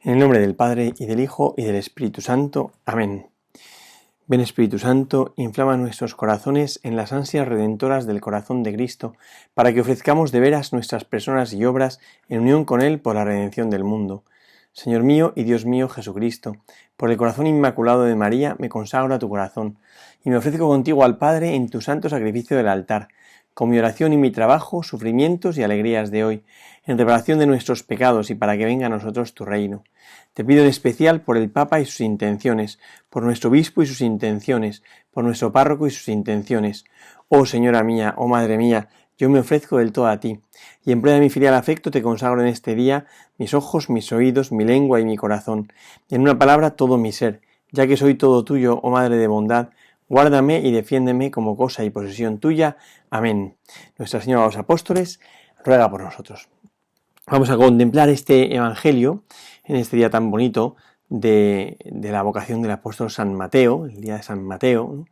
En el nombre del Padre, y del Hijo, y del Espíritu Santo. Amén. Ven Espíritu Santo, inflama nuestros corazones en las ansias redentoras del corazón de Cristo, para que ofrezcamos de veras nuestras personas y obras en unión con Él por la redención del mundo. Señor mío y Dios mío Jesucristo, por el corazón inmaculado de María me consagro a tu corazón, y me ofrezco contigo al Padre en tu santo sacrificio del altar, con mi oración y mi trabajo, sufrimientos y alegrías de hoy, en reparación de nuestros pecados y para que venga a nosotros tu reino. Te pido en especial por el Papa y sus intenciones, por nuestro obispo y sus intenciones, por nuestro párroco y sus intenciones. Oh Señora mía, oh Madre mía, yo me ofrezco del todo a ti, y en prueba de mi filial afecto te consagro en este día mis ojos, mis oídos, mi lengua y mi corazón, y en una palabra todo mi ser, ya que soy todo tuyo, oh Madre de bondad. Guárdame y defiéndeme como cosa y posesión tuya. Amén. Nuestra Señora de los Apóstoles ruega por nosotros. Vamos a contemplar este Evangelio en este día tan bonito de la vocación del apóstol San Mateo, el día de San Mateo, ¿no?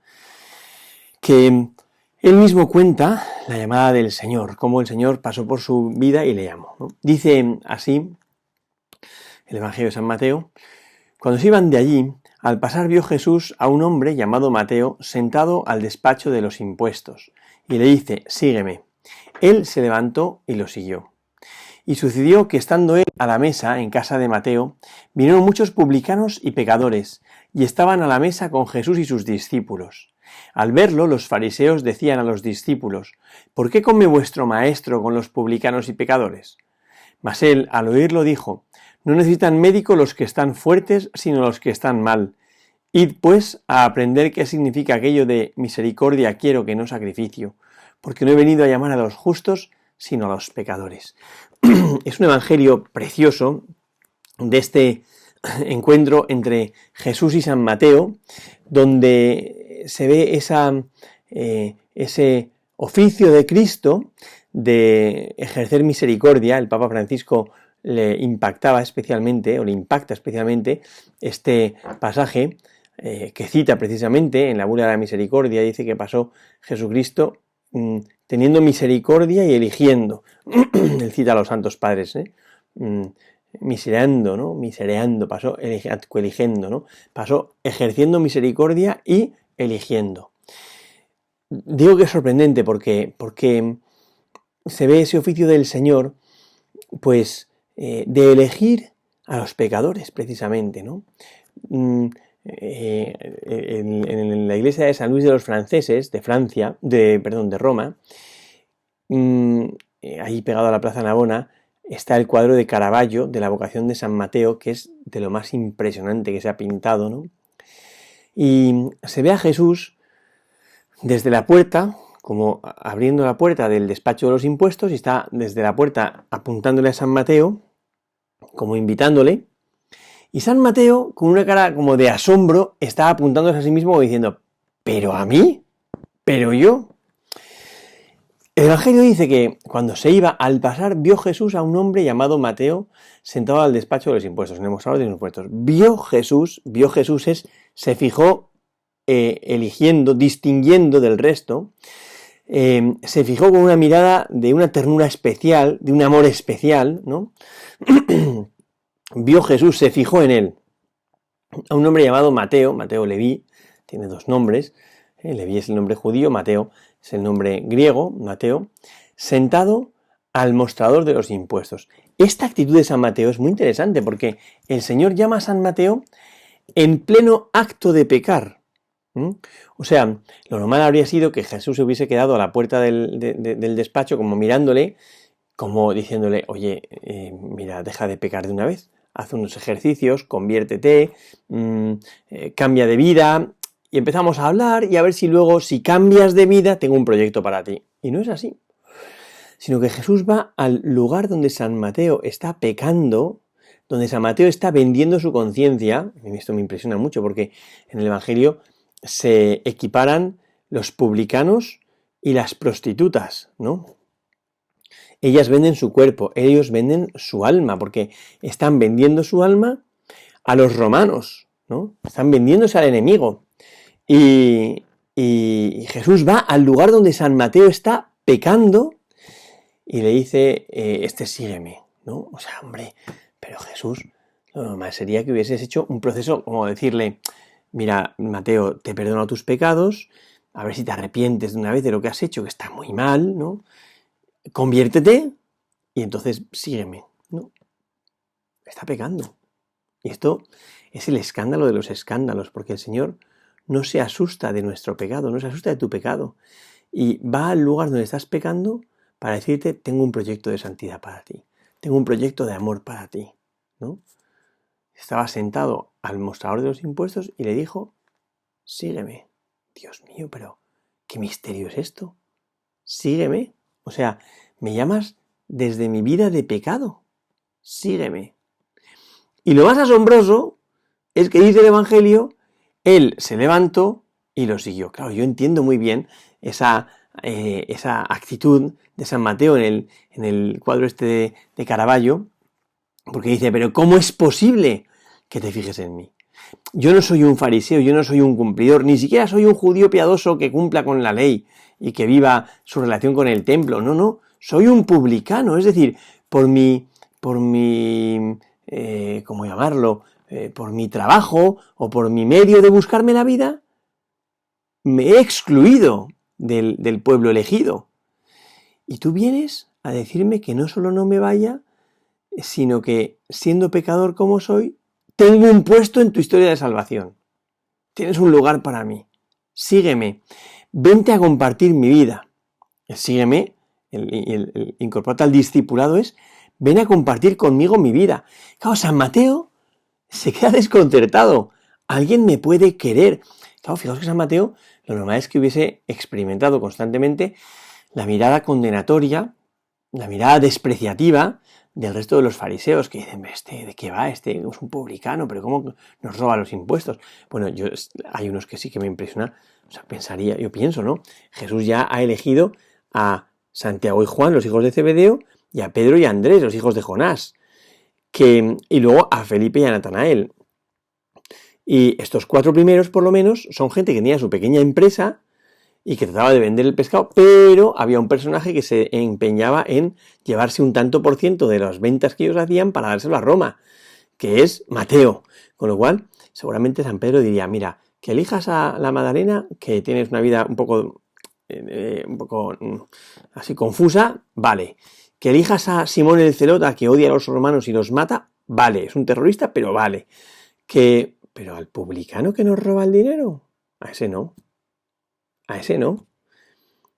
Que él mismo cuenta la llamada del Señor, cómo el Señor pasó por su vida y le llamó, ¿no? Dice así el Evangelio de San Mateo: cuando se iban de allí, al pasar vio Jesús a un hombre llamado Mateo sentado al despacho de los impuestos, y le dice: sígueme. Él se levantó y lo siguió. Y sucedió que estando él a la mesa en casa de Mateo, vinieron muchos publicanos y pecadores, y estaban a la mesa con Jesús y sus discípulos. Al verlo, los fariseos decían a los discípulos: ¿por qué come vuestro maestro con los publicanos y pecadores? Mas él, al oírlo, dijo: no necesitan médico los que están fuertes, sino los que están mal. Id, pues, a aprender qué significa aquello de misericordia quiero que no sacrificio, porque no he venido a llamar a los justos, sino a los pecadores. Es un evangelio precioso de este encuentro entre Jesús y San Mateo, donde se ve ese oficio de Cristo de ejercer misericordia. El Papa Francisco le impacta especialmente este pasaje que cita precisamente en la bula de la misericordia. Dice que pasó Jesucristo teniendo misericordia y eligiendo. Él cita a los santos padres, misereando, ¿no? Misereando, pasó eligiendo, ¿no? Pasó ejerciendo misericordia y eligiendo. Digo que es sorprendente porque se ve ese oficio del Señor, pues, de elegir a los pecadores, precisamente, ¿no? En la iglesia de San Luis de los Franceses, de Roma, ahí pegado a la Plaza Navona, está el cuadro de Caravaggio de la vocación de San Mateo, que es de lo más impresionante que se ha pintado, ¿no? Y se ve a Jesús desde la puerta, como abriendo la puerta del despacho de los impuestos, y está desde la puerta apuntándole a San Mateo, como invitándole, y San Mateo, con una cara como de asombro, está apuntándose a sí mismo diciendo: ¿pero a mí? ¿pero yo? El Evangelio dice que cuando se iba, al pasar, vio Jesús a un hombre llamado Mateo sentado al despacho de los impuestos, en el mostrador de los impuestos. Vio Jesús se fijó eligiendo, distinguiendo del resto, se fijó con una mirada de una ternura especial, de un amor especial, ¿no? Vio Jesús, se fijó en él, a un hombre llamado Mateo, Mateo Leví, tiene dos nombres, Leví es el nombre judío, Mateo es el nombre griego, Mateo, sentado al mostrador de los impuestos. Esta actitud de San Mateo es muy interesante porque el Señor llama a San Mateo en pleno acto de pecar. O sea, lo normal habría sido que Jesús se hubiese quedado a la puerta del despacho como mirándole, como diciéndole: oye, mira, deja de pecar de una vez, haz unos ejercicios, conviértete, cambia de vida, y empezamos a hablar y a ver si luego, si cambias de vida, tengo un proyecto para ti. Y no es así, sino que Jesús va al lugar donde San Mateo está pecando, donde San Mateo está vendiendo su conciencia. A mí esto me impresiona mucho porque en el Evangelio se equiparan los publicanos y las prostitutas, ¿no? Ellas venden su cuerpo, ellos venden su alma, porque están vendiendo su alma a los romanos, ¿no? Están vendiéndose al enemigo. Y Jesús va al lugar donde San Mateo está pecando y le dice: sígueme, ¿no? O sea, hombre, pero Jesús, Lo normal sería que hubieses hecho un proceso como decirle, mira, Mateo, te perdono tus pecados, a ver si te arrepientes de una vez de lo que has hecho, que está muy mal, ¿no? Conviértete y entonces sígueme, ¿no? Está pecando. Y esto es el escándalo de los escándalos, porque el Señor no se asusta de nuestro pecado, no se asusta de tu pecado. Y va al lugar donde estás pecando para decirte, tengo un proyecto de santidad para ti, tengo un proyecto de amor para ti, ¿no? Estaba sentado al mostrador de los impuestos y le dijo, sígueme. Dios mío, pero ¿qué misterio es esto? Sígueme. O sea, me llamas desde mi vida de pecado. Sígueme. Y lo más asombroso es que dice el Evangelio, él se levantó y lo siguió. Claro, yo entiendo muy bien esa actitud de San Mateo en el cuadro este de Caravaggio, porque dice, pero ¿cómo es posible que te fijes en mí? Yo no soy un fariseo, yo no soy un cumplidor, ni siquiera soy un judío piadoso que cumpla con la ley y que viva su relación con el templo. No, no, soy un publicano, es decir, por mi ¿cómo llamarlo? Por mi trabajo o por mi medio de buscarme la vida, me he excluido del pueblo elegido. Y tú vienes a decirme que no solo no me vaya, sino que, siendo pecador como soy, tengo un puesto en tu historia de salvación. Tienes un lugar para mí. Sígueme. Vente a compartir mi vida. El sígueme, el incorporarte al discipulado es, ven a compartir conmigo mi vida. Claro, San Mateo se queda desconcertado. ¿Alguien me puede querer? Claro, fijaos que San Mateo, lo normal es que hubiese experimentado constantemente la mirada condenatoria, la mirada despreciativa del resto de los fariseos, que dicen, ¿de qué va? Es un publicano, pero ¿cómo nos roba los impuestos? Bueno, hay unos que sí que me impresiona, o sea, yo pienso, ¿no? Jesús ya ha elegido a Santiago y Juan, los hijos de Zebedeo, y a Pedro y a Andrés, los hijos de Jonás, y luego a Felipe y a Natanael. Y estos 4 primeros, por lo menos, son gente que tenía su pequeña empresa y que trataba de vender el pescado, pero había un personaje que se empeñaba en llevarse un tanto por ciento de las ventas que ellos hacían para dárselo a Roma, que es Mateo. Con lo cual, seguramente San Pedro diría, mira, que elijas a la Madalena, que tienes una vida un poco así confusa, vale. Que elijas a Simón el Zelota, que odia a los romanos y los mata, vale, es un terrorista, pero vale. Pero al publicano que nos roba el dinero, a ese no. A ese no.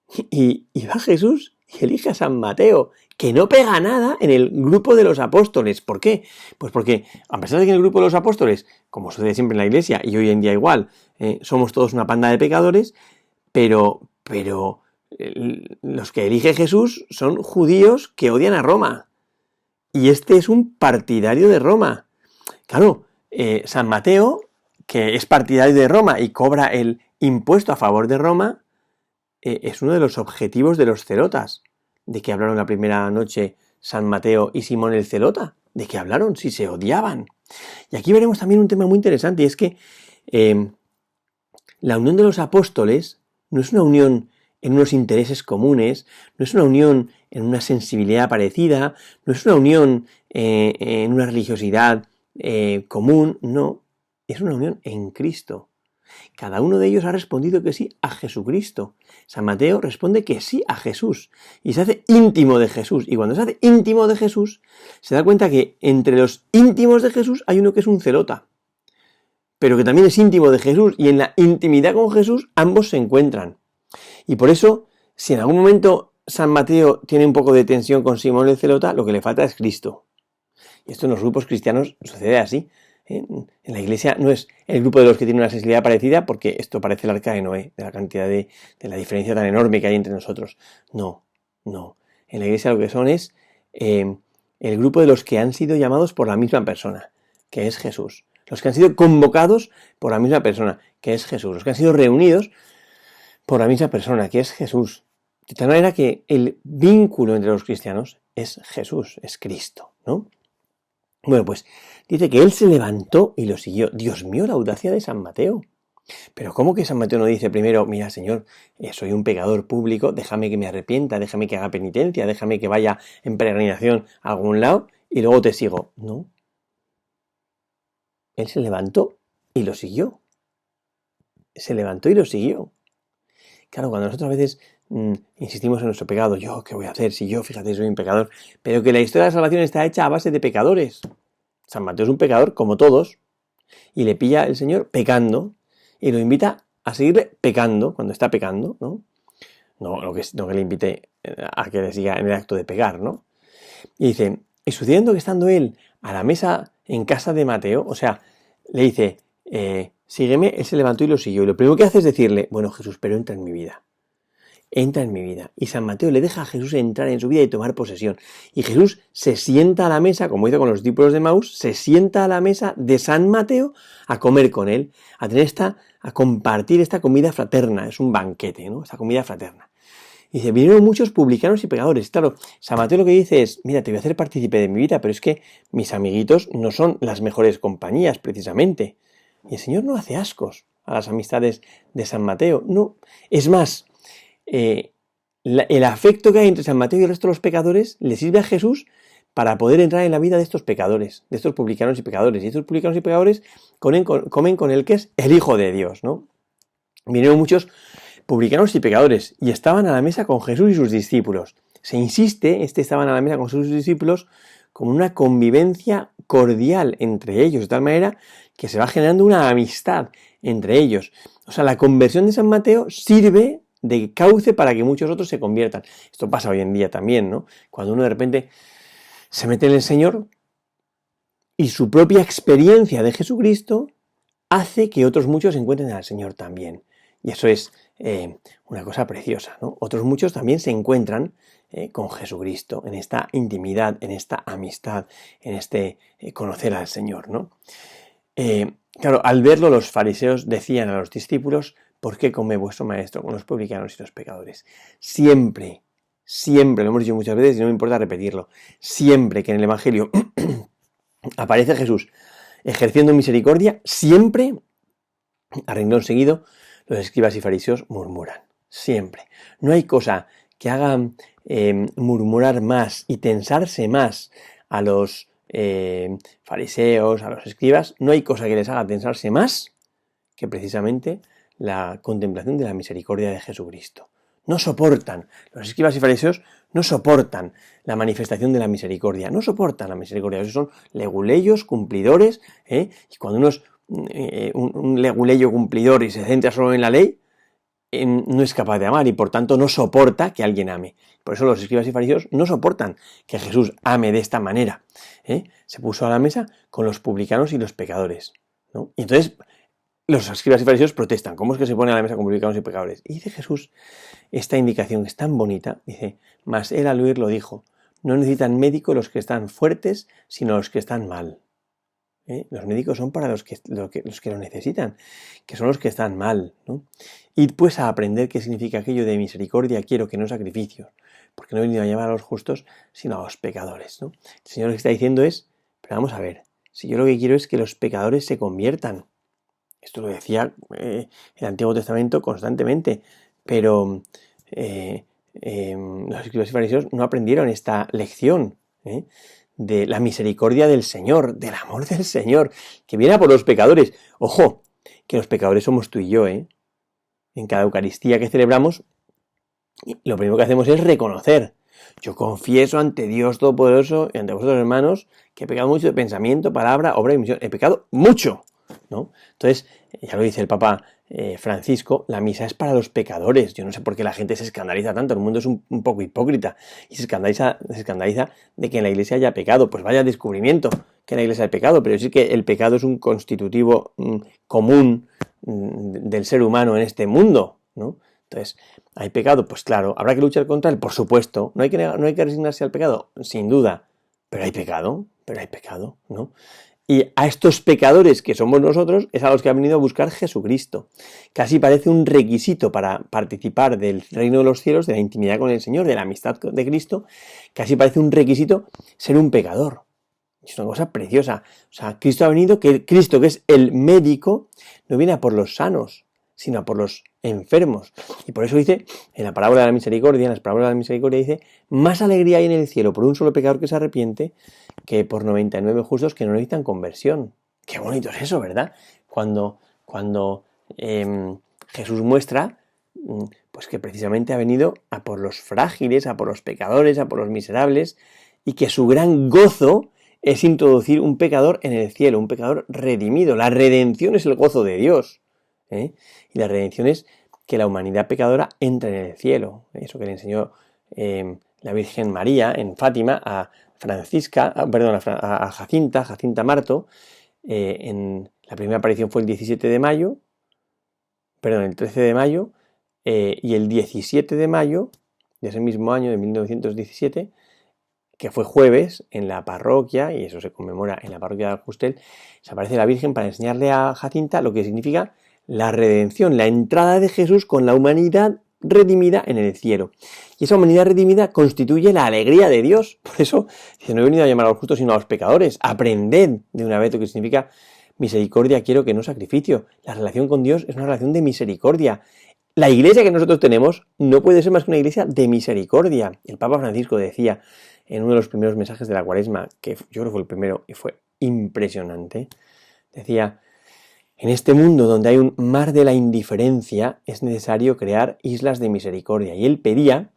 Y va Jesús y elige a San Mateo, que no pega nada en el grupo de los apóstoles. ¿Por qué? Pues porque, a pesar de que en el grupo de los apóstoles, como sucede siempre en la Iglesia, y hoy en día igual, somos todos una panda de pecadores, pero los que elige Jesús son judíos que odian a Roma. Y este es un partidario de Roma. Claro, San Mateo, que es partidario de Roma y cobra el impuesto a favor de Roma, es uno de los objetivos de los celotas. ¿De qué hablaron la primera noche San Mateo y Simón el Celota? ¿De qué hablaron? Si se odiaban. Y aquí veremos también un tema muy interesante, y es que la unión de los apóstoles no es una unión en unos intereses comunes, no es una unión en una sensibilidad parecida, no es una unión en una religiosidad común, no, es una unión en Cristo. Cada uno de ellos ha respondido que sí a Jesucristo. San Mateo responde que sí a Jesús y se hace íntimo de Jesús. Y cuando se hace íntimo de Jesús, se da cuenta que entre los íntimos de Jesús hay uno que es un celota, pero que también es íntimo de Jesús, y en la intimidad con Jesús ambos se encuentran. Y por eso, si en algún momento San Mateo tiene un poco de tensión con Simón el Celota, lo que le falta es Cristo. Y esto en los grupos cristianos sucede así. En la Iglesia no es el grupo de los que tienen una sensibilidad parecida, porque esto parece el arca de Noé, de la cantidad de la diferencia tan enorme que hay entre nosotros. No. En la Iglesia lo que son es el grupo de los que han sido llamados por la misma persona, que es Jesús. Los que han sido convocados por la misma persona, que es Jesús. Los que han sido reunidos por la misma persona, que es Jesús. De tal manera que el vínculo entre los cristianos es Jesús, es Cristo, ¿no? Bueno, pues dice que él se levantó y lo siguió. Dios mío, la audacia de San Mateo. Pero ¿cómo que San Mateo no dice primero, mira, Señor, soy un pecador público, déjame que me arrepienta, déjame que haga penitencia, déjame que vaya en peregrinación a algún lado y luego te sigo? No. él se levantó y lo siguió. Se levantó y lo siguió. Claro, cuando nosotros a veces insistimos en nuestro pecado, yo, ¿qué voy a hacer si yo, fíjate, soy un pecador? Pero que la historia de la salvación está hecha a base de pecadores. San Mateo es un pecador, como todos, y le pilla el Señor pecando, y lo invita a seguirle pecando, cuando está pecando, ¿no? No que le invite a que le siga en el acto de pecar, ¿no? Y dice, y sucediendo que estando él a la mesa en casa de Mateo, o sea, le dice, sígueme, él se levantó y lo siguió. Y lo primero que hace es decirle, bueno, Jesús, pero entra en mi vida. Entra en mi vida. Y San Mateo le deja a Jesús entrar en su vida y tomar posesión. Y Jesús se sienta a la mesa, como hizo con los discípulos de Maús, se sienta a la mesa de San Mateo a comer con él, a compartir esta comida fraterna. Es un banquete, ¿no? Esta comida fraterna. Y dice, vinieron muchos publicanos y pecadores. Claro, San Mateo lo que dice es, mira, te voy a hacer partícipe de mi vida, pero es que mis amiguitos no son las mejores compañías, precisamente. Y el Señor no hace ascos a las amistades de San Mateo. No, es más, el afecto que hay entre San Mateo y el resto de los pecadores le sirve a Jesús para poder entrar en la vida de estos pecadores, de estos publicanos y pecadores. Y estos publicanos y pecadores comen con el que es el Hijo de Dios, ¿no? Vinieron muchos publicanos y pecadores y estaban a la mesa con Jesús y sus discípulos. Se insiste, estaban a la mesa con sus discípulos como una convivencia cordial entre ellos, de tal manera que se va generando una amistad entre ellos. O sea, la conversión de San Mateo sirve de cauce para que muchos otros se conviertan. Esto pasa hoy en día también, ¿no? Cuando uno de repente se mete en el Señor y su propia experiencia de Jesucristo hace que otros muchos se encuentren al Señor también. Y eso es una cosa preciosa, ¿no? Otros muchos también se encuentran con Jesucristo, en esta intimidad, en esta amistad, en este conocer al Señor, ¿no? Claro, al verlo los fariseos decían a los discípulos, ¿por qué come vuestro maestro con los publicanos y los pecadores? Siempre, lo hemos dicho muchas veces y no me importa repetirlo, siempre que en el Evangelio aparece Jesús ejerciendo misericordia, siempre, a renglón seguido, los escribas y fariseos murmuran. Siempre. No hay cosa que haga murmurar más y tensarse más a los fariseos, a los escribas, no hay cosa que les haga tensarse más que precisamente la contemplación de la misericordia de Jesucristo. No soportan, los escribas y fariseos no soportan la manifestación de la misericordia, no soportan la misericordia, esos son leguleyos, cumplidores, y cuando uno es un leguleyo cumplidor y se centra solo en la ley, no es capaz de amar y por tanto no soporta que alguien ame. Por eso los escribas y fariseos no soportan que Jesús ame de esta manera. Se puso a la mesa con los publicanos y los pecadores, ¿no? Y entonces los escribas y fariseos protestan. ¿Cómo es que se pone a la mesa con publicanos y pecadores? Y dice Jesús esta indicación que es tan bonita. Dice, mas él al oírlo dijo, no necesitan médico los que están fuertes, sino los que están mal. Los médicos son para los que lo necesitan, que son los que están mal, ¿no? Id pues a aprender qué significa aquello de misericordia quiero, que no sacrificios, porque no he venido a llamar a los justos, sino a los pecadores, ¿no? El Señor lo que está diciendo es, pero vamos a ver, si yo lo que quiero es que los pecadores se conviertan. Esto lo decía el Antiguo Testamento constantemente, pero los escribas y fariseos no aprendieron esta lección, de la misericordia del Señor, del amor del Señor, que viene a por los pecadores. Ojo, que los pecadores somos tú y yo, En cada Eucaristía que celebramos, lo primero que hacemos es reconocer. Yo confieso ante Dios Todopoderoso y ante vosotros, hermanos, que he pecado mucho de pensamiento, palabra, obra y misión. He pecado mucho, ¿no? Entonces, ya lo dice el Papa Francisco, la misa es para los pecadores. Yo no sé por qué la gente se escandaliza tanto, el mundo es un poco hipócrita y se escandaliza de que en la Iglesia haya pecado. Pues vaya descubrimiento que en la Iglesia hay pecado, pero sí que el pecado es un constitutivo común del ser humano en este mundo, ¿no? Entonces, ¿hay pecado? Pues claro, ¿habrá que luchar contra él? Por supuesto. ¿No hay que resignarse al pecado? Sin duda. Pero hay pecado, ¿no? Y a estos pecadores que somos nosotros es a los que ha venido a buscar Jesucristo. Casi parece un requisito para participar del reino de los cielos, de la intimidad con el Señor, de la amistad de Cristo, casi parece un requisito ser un pecador. Es una cosa preciosa. O sea, Cristo ha venido, Cristo, que es el médico, no viene a por los sanos, sino a por los enfermos. Y por eso dice, en la parábola de la misericordia, en las parábolas de la misericordia dice, más alegría hay en el cielo por un solo pecador que se arrepiente que por 99 justos que no necesitan conversión. Qué bonito es eso, ¿verdad? Cuando Jesús muestra pues que precisamente ha venido a por los frágiles, a por los pecadores, a por los miserables, y que su gran gozo es introducir un pecador en el cielo, un pecador redimido. La redención es el gozo de Dios, ¿eh? Y la redención es que la humanidad pecadora entra en el cielo. Eso que le enseñó la Virgen María en Fátima a Jacinta Marto. En la primera aparición fue el 13 de mayo, y el 17 de mayo de ese mismo año, de 1917, que fue jueves, en la parroquia, y eso se conmemora en la parroquia de Aljustrel, se aparece la Virgen para enseñarle a Jacinta lo que significa la redención, la entrada de Jesús con la humanidad redimida en el cielo. Y esa humanidad redimida constituye la alegría de Dios. Por eso dice, no he venido a llamar a los justos sino a los pecadores. Aprended de una vez lo que significa misericordia quiero, que no sacrificio. La relación con Dios es una relación de misericordia. La iglesia que nosotros tenemos no puede ser más que una iglesia de misericordia. El Papa Francisco decía en uno de los primeros mensajes de la Cuaresma, que yo creo que fue el primero y fue impresionante, decía: en este mundo donde hay un mar de la indiferencia es necesario crear islas de misericordia. Y él pedía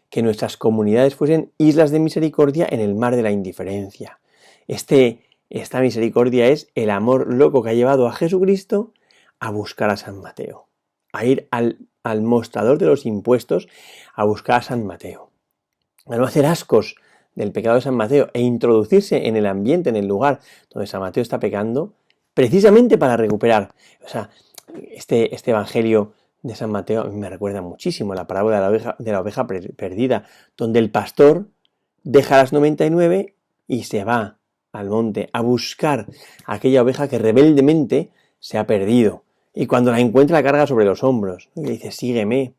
que nuestras comunidades fuesen islas de misericordia en el mar de la indiferencia. Esta misericordia es el amor loco que ha llevado a Jesucristo a buscar a San Mateo, a ir al mostrador de los impuestos a buscar a San Mateo, a no hacer ascos del pecado de San Mateo e introducirse en el ambiente, en el lugar donde San Mateo está pecando, precisamente para recuperar. O sea, este evangelio de San Mateo a mí me recuerda muchísimo la parábola de la oveja perdida, donde el pastor deja las 99 y se va al monte a buscar a aquella oveja que rebeldemente se ha perdido. Y cuando la encuentra la carga sobre los hombros. Y le dice, sígueme.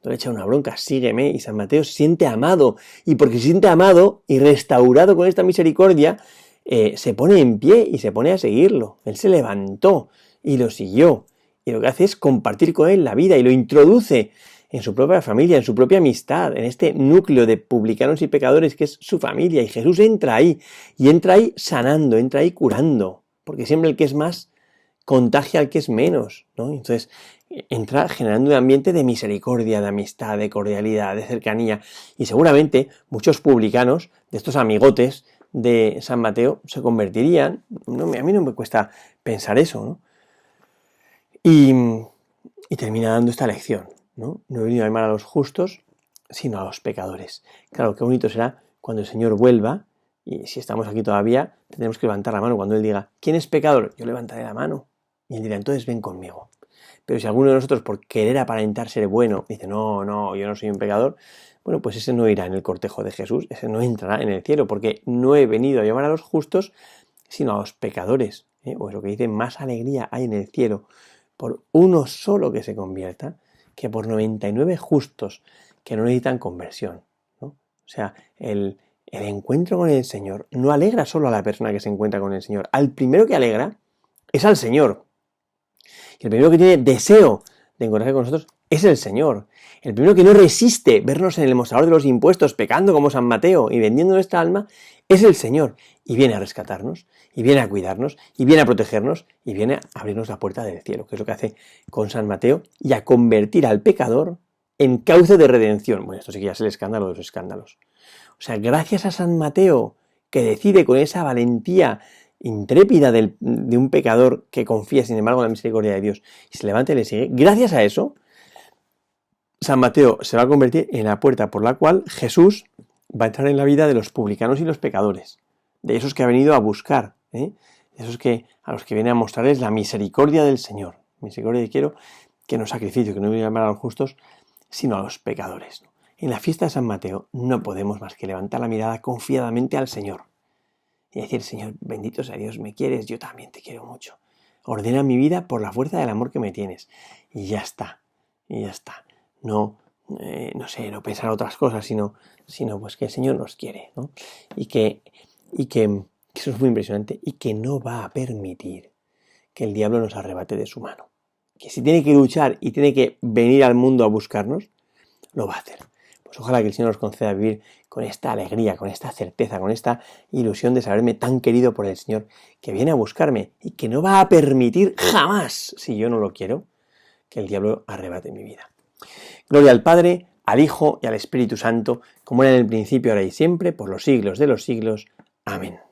No le echa una bronca, sígueme. Y San Mateo se siente amado. Y porque se siente amado y restaurado con esta misericordia, se pone en pie y se pone a seguirlo. Él se levantó y lo siguió. Y lo que hace es compartir con él la vida y lo introduce en su propia familia, en su propia amistad, en este núcleo de publicanos y pecadores que es su familia. Y Jesús entra ahí, y entra ahí sanando, entra ahí curando. Porque siempre el que es más contagia al que es menos, ¿no? Entonces entra generando un ambiente de misericordia, de amistad, de cordialidad, de cercanía. Y seguramente muchos publicanos, de estos amigotes de San Mateo, se convertirían. A mí no me cuesta pensar eso, ¿no? Y termina dando esta lección, ¿no? No he venido a llamar a los justos, sino a los pecadores. Claro, qué bonito será cuando el Señor vuelva, y si estamos aquí todavía, tendremos que levantar la mano. Cuando Él diga, ¿quién es pecador? Yo levantaré la mano. Y Él dirá, entonces ven conmigo. Pero si alguno de nosotros, por querer aparentar ser bueno, dice, no, yo no soy un pecador, bueno, pues ese no irá en el cortejo de Jesús, ese no entrará en el cielo, porque no he venido a llamar a los justos, sino a los pecadores. O eso que dice, más alegría hay en el cielo por uno solo que se convierta, que por 99 justos que no necesitan conversión, ¿no? O sea, el encuentro con el Señor no alegra solo a la persona que se encuentra con el Señor. Al primero que alegra es al Señor. Y el primero que tiene deseo de encontrarse con nosotros es el Señor. El primero que no resiste vernos en el mostrador de los impuestos, pecando como San Mateo y vendiendo nuestra alma, es el Señor. Y viene a rescatarnos, y viene a cuidarnos, y viene a protegernos, y viene a abrirnos la puerta del cielo, que es lo que hace con San Mateo, y a convertir al pecador en cauce de redención. Bueno, esto sí que ya es el escándalo de los escándalos. O sea, gracias a San Mateo, que decide con esa valentía intrépida de un pecador que confía, sin embargo, en la misericordia de Dios, y se levanta y le sigue, gracias a eso, San Mateo se va a convertir en la puerta por la cual Jesús va a entrar en la vida de los publicanos y los pecadores, de esos que ha venido a buscar, de esos a los que viene a mostrarles la misericordia del Señor. Misericordia que quiero, que no sacrificio, que no voy a llamar a los justos, sino a los pecadores. En la fiesta de San Mateo no podemos más que levantar la mirada confiadamente al Señor y decir, Señor, bendito sea Dios, me quieres, yo también te quiero mucho. Ordena mi vida por la fuerza del amor que me tienes. Y ya está. No pensar otras cosas, sino pues que el Señor nos quiere, ¿no? Y que eso es muy impresionante, y que no va a permitir que el diablo nos arrebate de su mano. Que si tiene que luchar y tiene que venir al mundo a buscarnos, lo va a hacer. Pues ojalá que el Señor nos conceda vivir con esta alegría, con esta certeza, con esta ilusión de saberme tan querido por el Señor, que viene a buscarme y que no va a permitir jamás, si yo no lo quiero, que el diablo arrebate mi vida. Gloria al Padre, al Hijo y al Espíritu Santo, como era en el principio, ahora y siempre, por los siglos de los siglos. Amén.